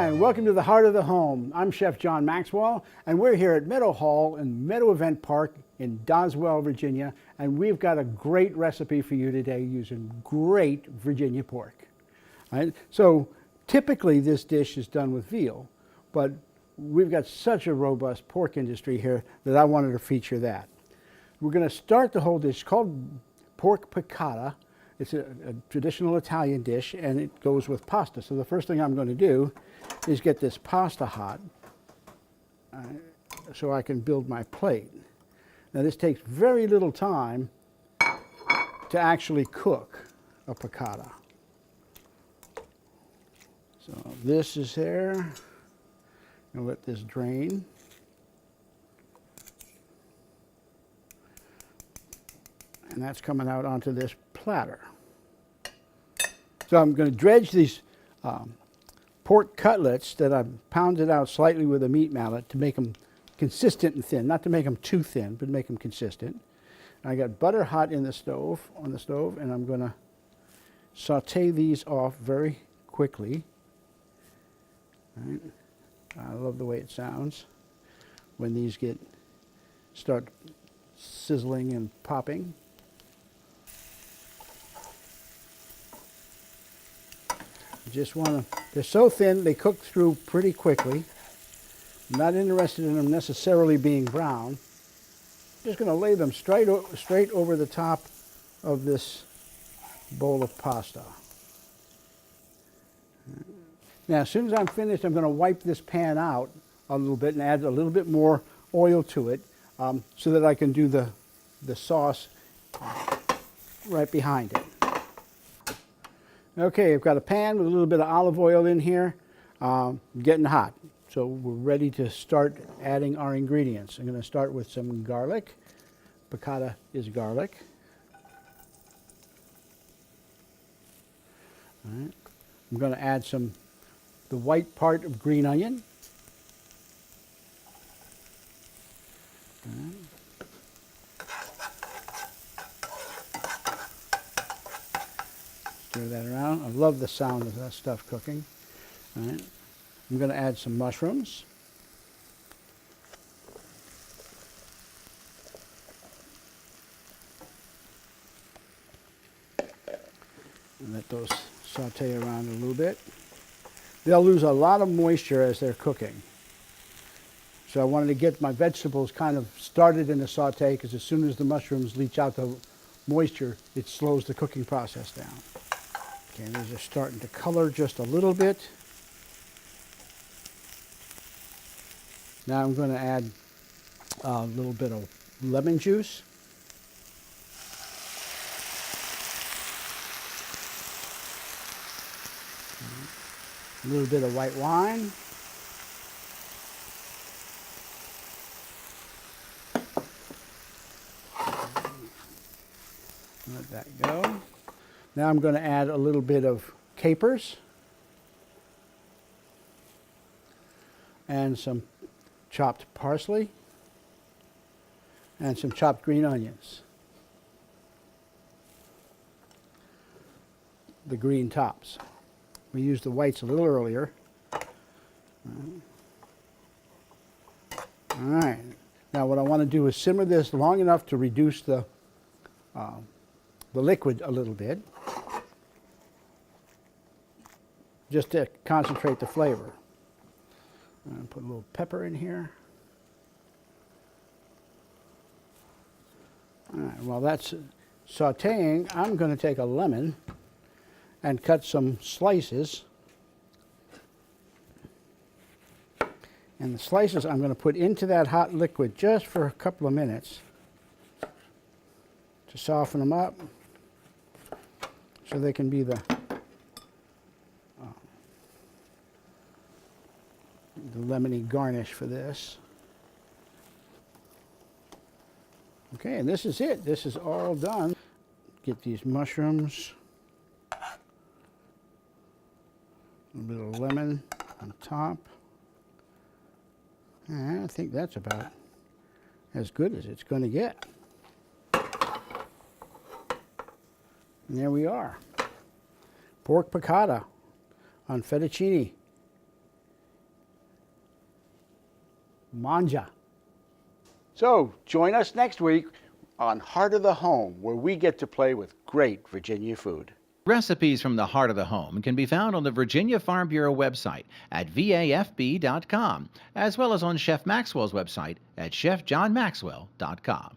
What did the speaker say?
And welcome to the Heart of the Home. I'm Chef John Maxwell, and we're here at Meadow Hall and Meadow Event Park in Doswell, Virginia, and we've got a great recipe for you today using great Virginia pork. All right? So typically this dish is done with veal, but we've got such a robust pork industry here that I wanted to feature that. We're going to start the whole dish called pork piccata. It's a traditional Italian dish, and it goes with pasta. So the first thing I'm going to do is get this pasta hot so I can build my plate. Now this takes very little time to actually cook a piccata. So this is there. And let this drain. And that's coming out onto this platter. So I'm going to dredge these pork cutlets that I've pounded out slightly with a meat mallet to make them consistent and thin. Not to make them too thin, but make them consistent. I got butter hot in the stove, and I'm going to saute these off very quickly. All right. I love the way it sounds when these start sizzling and popping. Just want to, they're so thin, they cook through pretty quickly. I'm not interested in them necessarily being brown. I'm just going to lay them straight over the top of this bowl of pasta. Now, as soon as I'm finished, I'm going to wipe this pan out a little bit and add a little bit more oil to it so that I can do the sauce right behind it. Okay, I've got a pan with a little bit of olive oil in here, getting hot. So we're ready to start adding our ingredients. I'm going to start with some garlic. Piccata is garlic. All right. I'm going to add the white part of green onion. All right. Stir that around. I love the sound of that stuff cooking. All right. I'm going to add some mushrooms. And let those saute around a little bit. They'll lose a lot of moisture as they're cooking. So I wanted to get my vegetables kind of started in the saute, because as soon as the mushrooms leach out the moisture, it slows the cooking process down. Okay, these are starting to color just a little bit. Now I'm going to add a little bit of lemon juice. A little bit of white wine. Let that go. Now I'm going to add a little bit of capers and some chopped parsley and some chopped green onions. The green tops. We used the whites a little earlier. All right. Now what I want to do is simmer this long enough to reduce the liquid a little bit, just to concentrate the flavor. Put a little pepper in here. All right, while that's sauteing, I'm going to take a lemon and cut some slices. And the slices I'm going to put into that hot liquid just for a couple of minutes to soften them up so they can be the lemony garnish for this. Okay, and this is it. This is all done. Get these mushrooms. A little bit of lemon on top. And I think that's about as good as it's going to get. And there we are. Pork piccata on fettuccine. Manja. So join us next week on Heart of the Home, where we get to play with great Virginia food. Recipes from the Heart of the Home can be found on the Virginia Farm Bureau website at vafb.com, as well as on Chef Maxwell's website at chefjohnmaxwell.com.